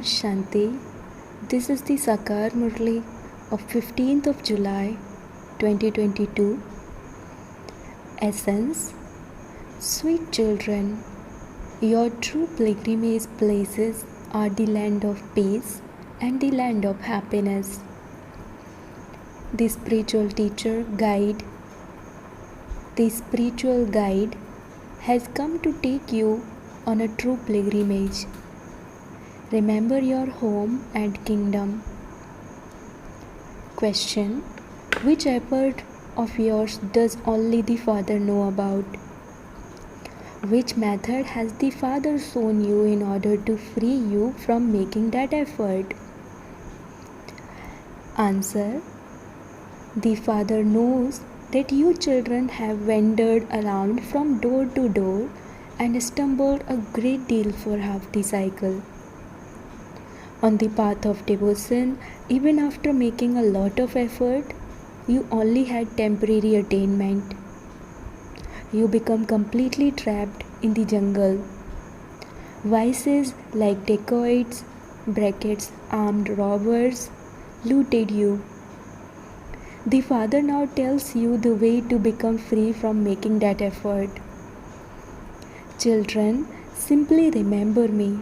Shanti. This is the Sakar Murli of 15th of July 2022. Essence. Sweet children, your true pilgrimage places are the land of peace and the land of happiness. The spiritual guide has come to take you on a true pilgrimage. Remember your home and kingdom. Question. Which effort of yours does only the Father know about? Which method has the Father shown you in order to free you from making that effort? Answer. The Father knows that you children have wandered around from door to door and stumbled a great deal for half the cycle. On the path of devotion, even after making a lot of effort, you only had temporary attainment. You become completely trapped in the jungle. Vices like dacoits, armed robbers, looted you. The Father now tells you the way to become free from making that effort. Children, simply remember me.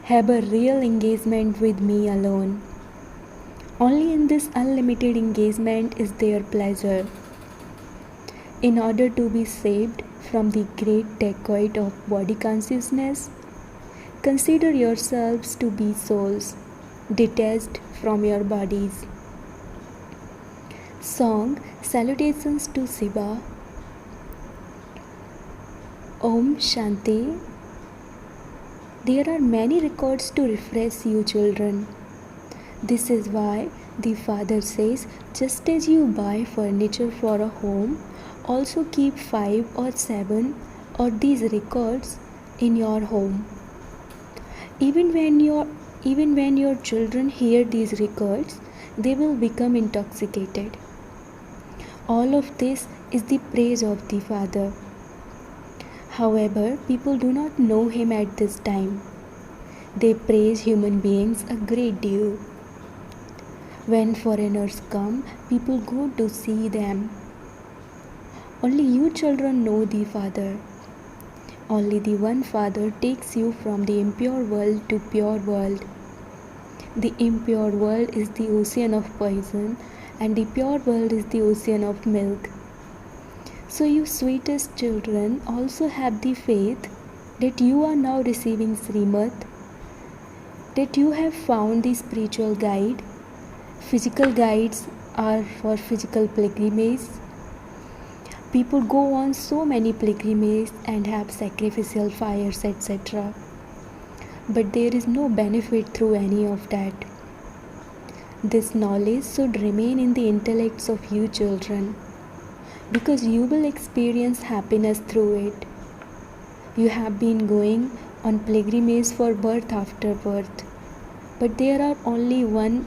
Have a real engagement with me alone. Only in this unlimited engagement is there pleasure. In order to be saved from the great dacoit of body consciousness, consider yourselves to be souls, detached from your bodies. Song Salutations to Shiva. Om Shanti. There are many records to refresh you children. This is why the Father says, just as you buy furniture for a home, also keep 5 or 7 of these records in your home. Even when your children hear these records, they will become intoxicated. All of this is the praise of the Father. However, people do not know Him at this time. They praise human beings a great deal. When foreigners come, people go to see them. Only you children know the Father. Only the one Father takes you from the impure world to pure world. The impure world is the ocean of poison, and the pure world is the ocean of milk. So you sweetest children also have the faith that you are now receiving Srimad, that you have found the spiritual guide. Physical guides are for physical pilgrimage. People go on so many pilgrimages and have sacrificial fires, etc. But there is no benefit through any of that. This knowledge should remain in the intellects of you children, because you will experience happiness through it. You have been going on pilgrimage for birth after birth, but there are only one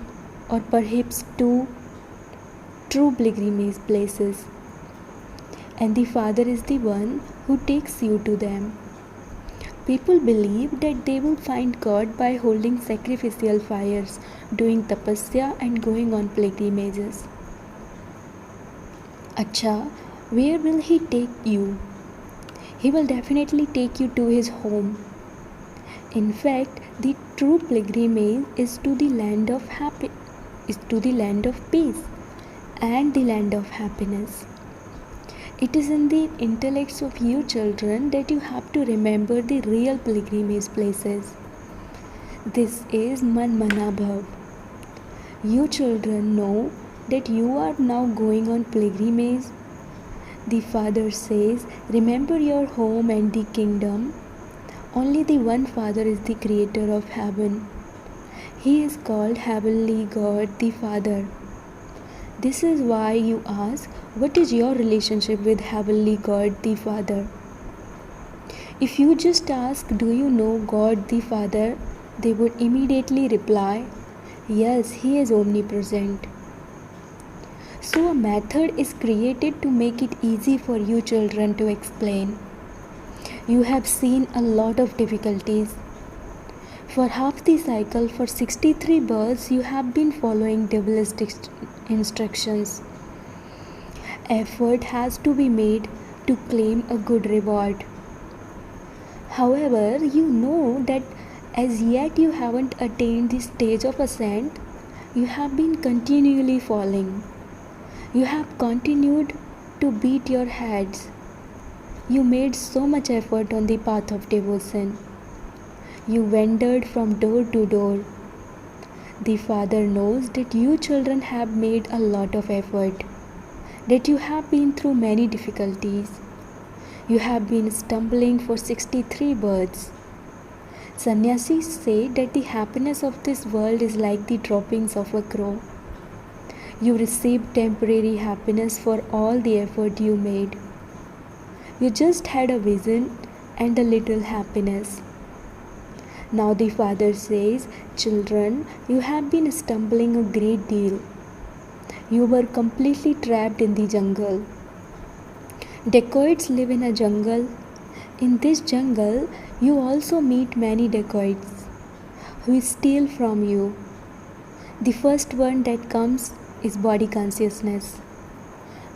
or perhaps 2 true pilgrimage places, and the Father is the one who takes you to them. People believe that they will find God by holding sacrificial fires, doing tapasya and going on pilgrimages. Acha, where will He take you? He will definitely take you to His home. In fact, the true pilgrimage is to the land of peace and the land of happiness. It is in the intellects of you children that you have to remember the real pilgrimage places. This is Man Mana Bhav. You children know that you are now going on pilgrimage. The Father says, remember your home and the kingdom. Only the one Father is the creator of heaven. He is called Heavenly God the Father. This is why you ask, what is your relationship with Heavenly God the Father? If you just ask, do you know God the Father? They would immediately reply, yes, He is omnipresent. So a method is created to make it easy for you children to explain. You have seen a lot of difficulties. For half the cycle, for 63 births, you have been following devil's instructions. Effort has to be made to claim a good reward. However, you know that as yet you haven't attained the stage of ascent, you have been continually falling. You have continued to beat your heads. You made so much effort on the path of devotion. You wandered from door to door. The Father knows that you children have made a lot of effort, that you have been through many difficulties. You have been stumbling for 63 births. Sannyasis say that the happiness of this world is like the droppings of a crow. You received temporary happiness for all the effort you made. You just had a vision and a little happiness. Now the Father says, children, you have been stumbling a great deal. You were completely trapped in the jungle. Dacoits live in a jungle. In this jungle, you also meet many dacoits who steal from you. The first one that comes is body consciousness.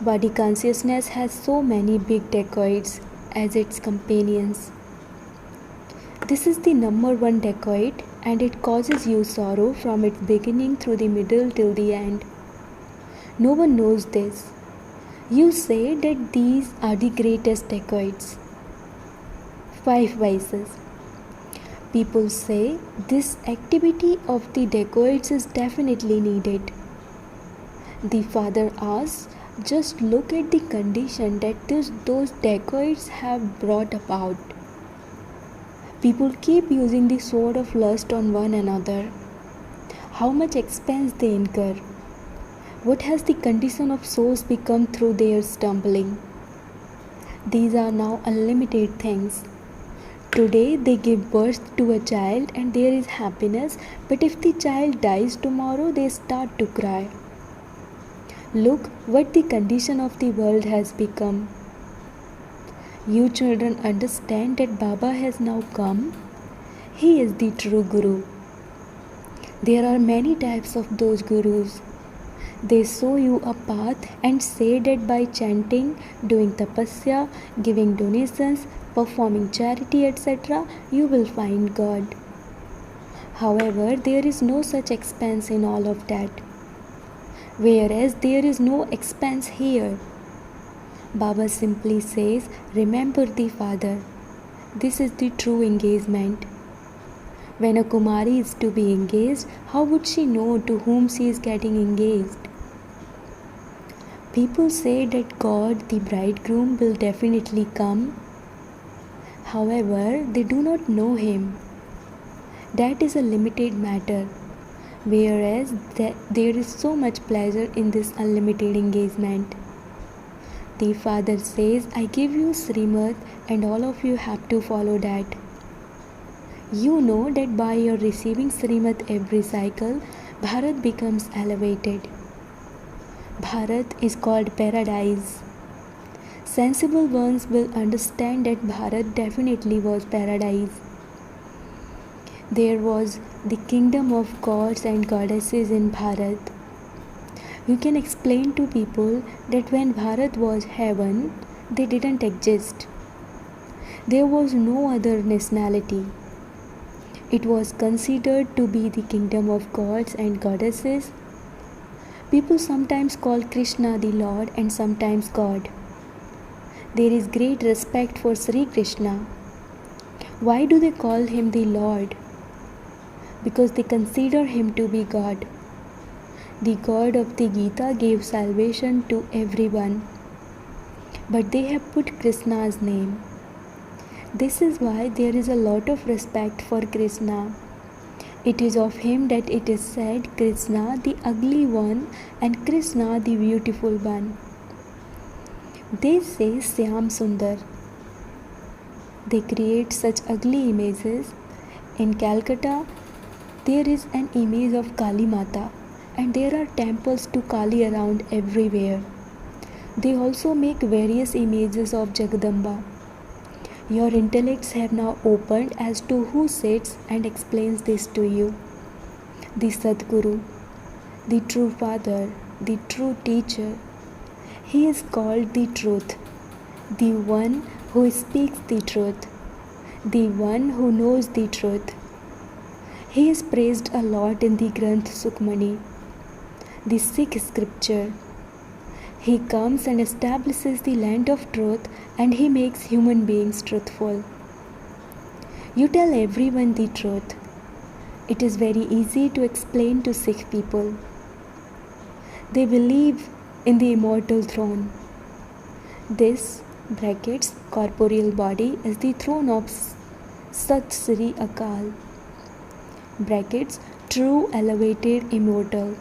Body consciousness has so many big dacoits as its companions. This is the number one dacoit, and it causes you sorrow from its beginning through the middle till the end. No one knows this. You say that these are the greatest dacoits. 5 vices. People say this activity of the dacoits is definitely needed. The Father asks, just look at the condition that those dacoits have brought about. People keep using the sword of lust on one another. How much expense they incur? What has the condition of souls become through their stumbling? These are now unlimited things. Today they give birth to a child and there is happiness, but if the child dies tomorrow, they start to cry. Look what the condition of the world has become. You children understand that Baba has now come. He is the true Guru. There are many types of those Gurus. They show you a path and say that by chanting, doing tapasya, giving donations, performing charity, etc., you will find God. However, there is no such expense in all of that. Whereas there is no expense here. Baba simply says, remember the Father. This is the true engagement. When a Kumari is to be engaged, how would she know to whom she is getting engaged? People say that God, the bridegroom, will definitely come. However, they do not know Him. That is a limited matter. Whereas there is so much pleasure in this unlimited engagement. The Father says, I give you Srimad and all of you have to follow that. You know that by your receiving Srimad every cycle, Bharat becomes elevated. Bharat is called paradise. Sensible ones will understand that Bharat definitely was paradise. There was the kingdom of gods and goddesses in Bharat. You can explain to people that when Bharat was heaven, they didn't exist. There was no other nationality. It was considered to be the kingdom of gods and goddesses. People sometimes call Krishna the Lord and sometimes God. There is great respect for Sri Krishna. Why do they call him the Lord? Because they consider him to be God. The God of the Gita gave salvation to everyone. But they have put Krishna's name. This is why there is a lot of respect for Krishna. It is of him that it is said, Krishna the ugly one and Krishna the beautiful one. They say Syam Sundar. They create such ugly images. In Calcutta, there is an image of Kali Mata and there are temples to Kali around everywhere. They also make various images of Jagadamba. Your intellects have now opened as to who sits and explains this to you. The Sadguru, the true Father, the true teacher. He is called the truth, the one who speaks the truth, the one who knows the truth. He is praised a lot in the Granth Sukhmani, the Sikh scripture. He comes and establishes the land of truth, and he makes human beings truthful. You tell everyone the truth. It is very easy to explain to Sikh people. They believe in the immortal throne. This corporeal body is the throne of Sat Sri Akal. True, elevated, immortal.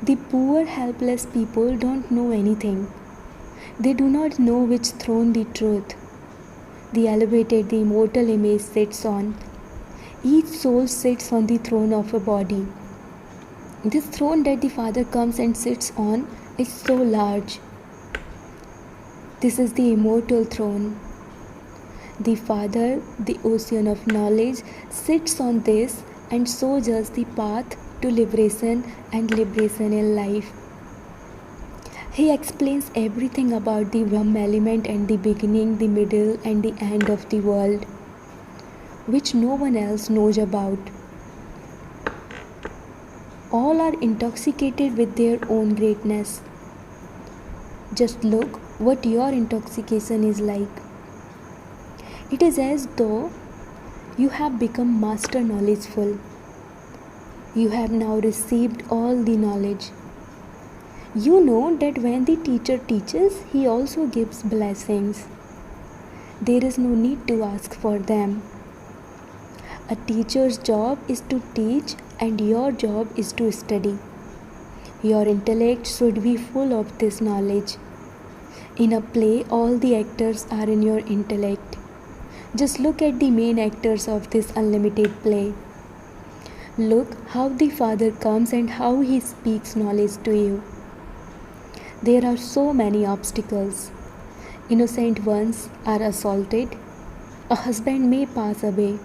The poor, helpless people don't know anything. They do not know which throne the truth, the elevated, the immortal image sits on. Each soul sits on the throne of a body. This throne that the Father comes and sits on is so large. This is the immortal throne. The Father, the ocean of knowledge, sits on this and shows us the path to liberation and liberation in life. He explains everything about the Brahm element and the beginning, the middle, and the end of the world, which no one else knows about. All are intoxicated with their own greatness. Just look what your intoxication is like. It is as though you have become master knowledgeful. You have now received all the knowledge. You know that when the teacher teaches, he also gives blessings. There is no need to ask for them. A teacher's job is to teach, and your job is to study. Your intellect should be full of this knowledge. In a play, all the actors are in your intellect. Just look at the main actors of this unlimited play. Look how the Father comes and how he speaks knowledge to you. There are so many obstacles. Innocent ones are assaulted. A husband may pass away,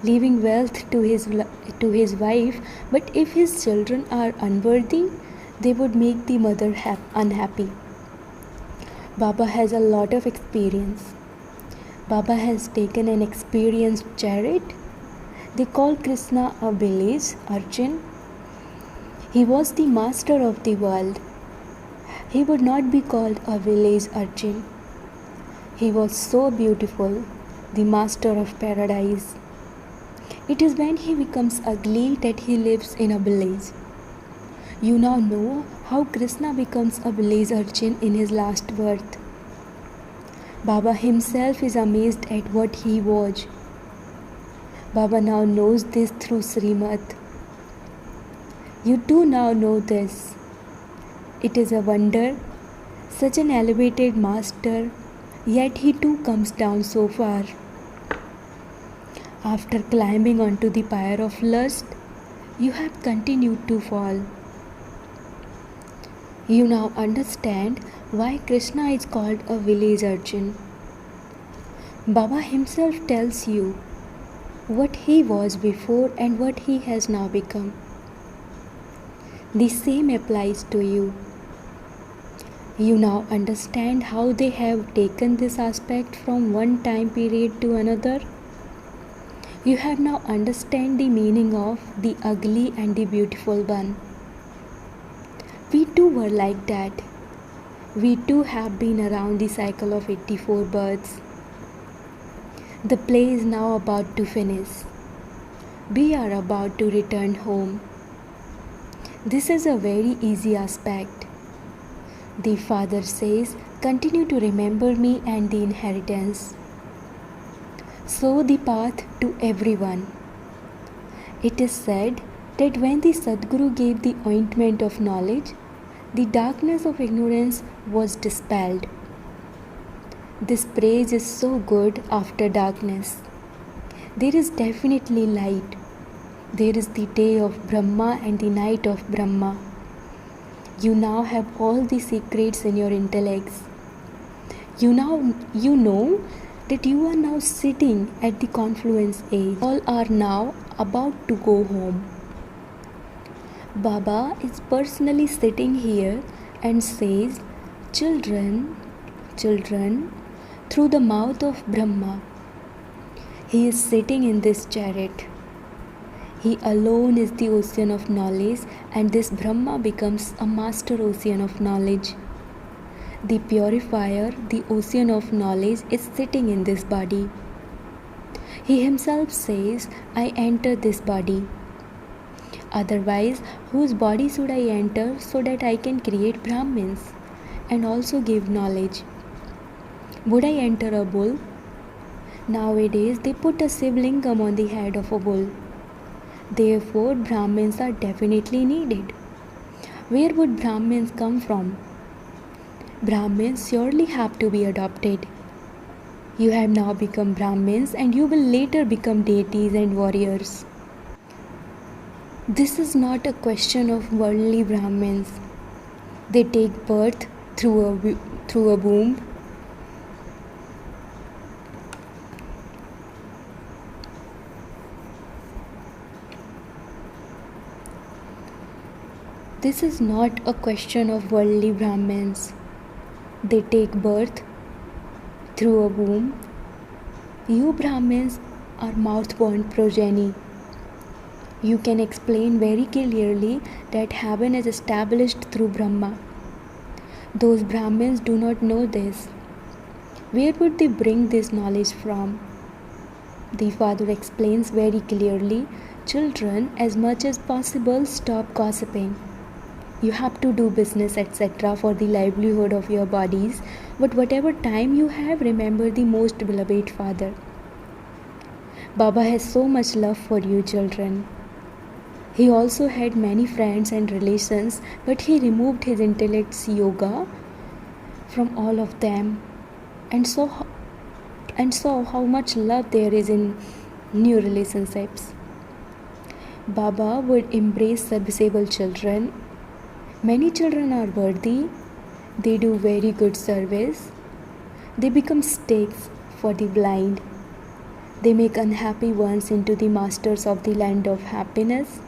leaving wealth to his wife, but if his children are unworthy, they would make the mother unhappy. Baba has a lot of experience. Baba has taken an experienced chariot. They call Krishna a village urchin. He was the master of the world. He would not be called a village urchin. He was so beautiful, the master of paradise. It is when he becomes ugly that he lives in a village. You now know how Krishna becomes a village urchin in his last birth. Baba himself is amazed at what he was. Baba now knows this through Srimad. You too now know this. It is a wonder, such an elevated master, yet he too comes down so far. After climbing onto the pyre of lust, you have continued to fall. You now understand why Krishna is called a village urchin. Baba himself tells you what he was before and what he has now become. The same applies to you. You now understand how they have taken this aspect from one time period to another. You have now understand the meaning of the ugly and the beautiful one. We too were like that. We too have been around the cycle of 84 births. The play is now about to finish. We are about to return home. This is a very easy aspect. The Father says, continue to remember me and the inheritance. Show the path to everyone. It is said that when the Sadguru gave the ointment of knowledge, the darkness of ignorance was dispelled. This praise is so good after darkness. There is definitely light. There is the day of Brahma and the night of Brahma. You now have all the secrets in your intellects. You know that you are now sitting at the confluence age. All are now about to go home. Baba is personally sitting here and says, "Children, children," through the mouth of Brahma. He is sitting in this chariot. He alone is the ocean of knowledge, and this Brahma becomes a master ocean of knowledge. The purifier, the ocean of knowledge, is sitting in this body. He himself says, "I enter this body." Otherwise, whose body should I enter so that I can create Brahmins and also give knowledge? Would I enter a bull? Nowadays, they put a Shivlingam on the head of a bull. Therefore, Brahmins are definitely needed. Where would Brahmins come from? Brahmins surely have to be adopted. You have now become Brahmins and you will later become deities and warriors. This is not a question of worldly Brahmins. They take birth through a womb. This is not a question of worldly Brahmins. They take birth through a womb. You Brahmins are mouth-born progeny. You can explain very clearly that heaven is established through Brahma. Those Brahmins do not know this. Where would they bring this knowledge from? The father explains very clearly, "Children, as much as possible, stop gossiping. You have to do business, etc., for the livelihood of your bodies, but whatever time you have, remember the most beloved Father." Baba has so much love for you, children. He also had many friends and relations, but he removed his intellect's yoga from all of them and saw how much love there is in new relationships. Baba would embrace serviceable children. Many children are worthy. They do very good service. They become stakes for the blind. They make unhappy ones into the masters of the land of happiness.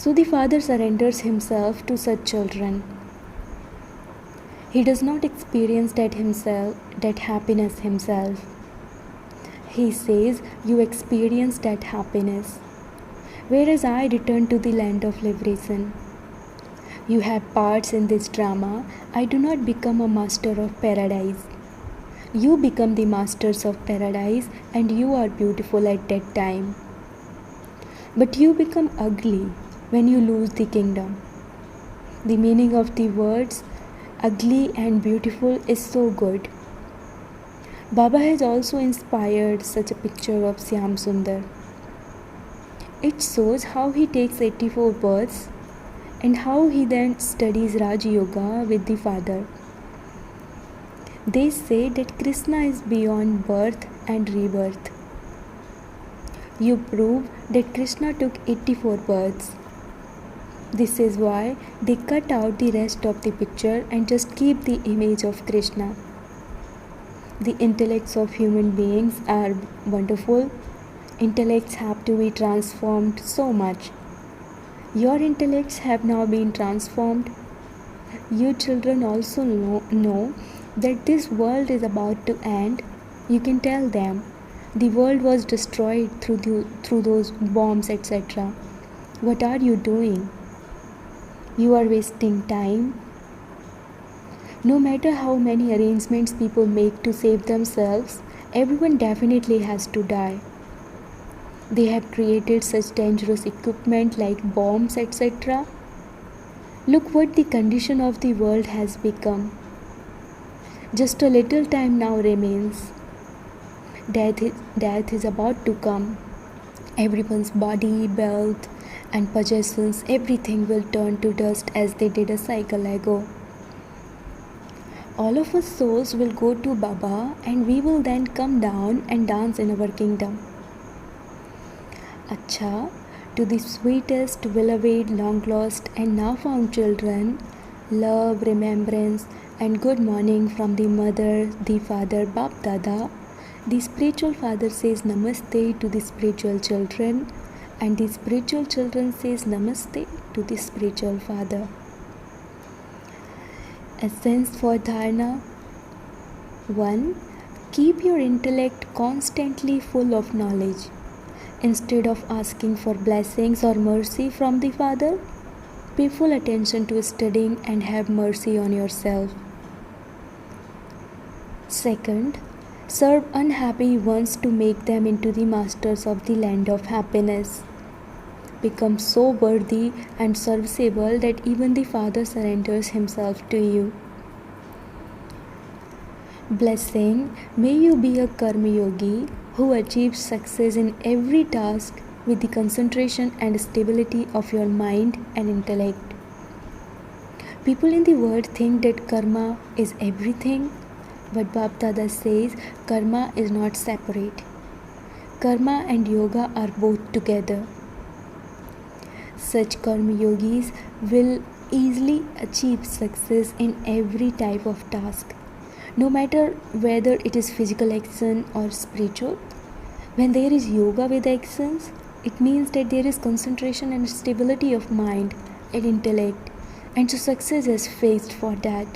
So the father surrenders himself to such children. He does not experience that happiness himself. He says, "You experience that happiness, whereas I return to the land of liberation. You have parts in this drama. I do not become a master of paradise. You become the masters of paradise, and you are beautiful at that time. But you become ugly when you lose the kingdom." The meaning of the words ugly and beautiful is so good. Baba has also inspired such a picture of Syam Sundar. It shows how he takes 84 births and how he then studies Raj Yoga with the father. They say that Krishna is beyond birth and rebirth. You prove that Krishna took 84 births. This is why they cut out the rest of the picture and just keep the image of Krishna. The intellects of human beings are wonderful. Intellects have to be transformed so much. Your intellects have now been transformed. You children also know that this world is about to end. You can tell them the world was destroyed through those bombs, etc. What are you doing? You are wasting time. No matter how many arrangements people make to save themselves, everyone definitely has to die. They have created such dangerous equipment like bombs, etc. Look what the condition of the world has become. Just a little time now remains. Death is about to come. Everyone's body, wealth, and possessions, everything will turn to dust as they did a cycle ago. All of us souls will go to Baba, and we will then come down and dance in our kingdom. Acha, to the sweetest, beloved, long lost, and now found children, love, remembrance, and good morning from the mother, the father, Bap Dada. The spiritual father says Namaste to the spiritual children, and the spiritual children says Namaste to the spiritual father. Essence for Dharana. 1. Keep your intellect constantly full of knowledge. Instead of asking for blessings or mercy from the Father, pay full attention to studying and have mercy on yourself. 2. Serve unhappy ones to make them into the masters of the land of happiness. Become so worthy and serviceable that even the Father surrenders himself to you. Blessing, may you be a Karma Yogi who achieves success in every task with the concentration and stability of your mind and intellect. People in the world think that karma is everything, but Bap Dada says karma is not separate. Karma and yoga are both together. Such Karma Yogis will easily achieve success in every type of task, no matter whether it is physical action or spiritual. When there is yoga with actions, it means that there is concentration and stability of mind and intellect, and so success is fixed for that.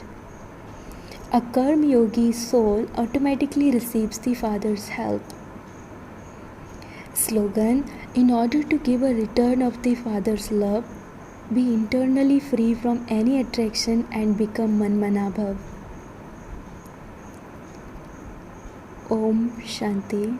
A Karma Yogi's soul automatically receives the Father's help. Slogan: in order to give a return of the Father's love, be internally free from any attraction and become Manmanabhav. Om Shanti.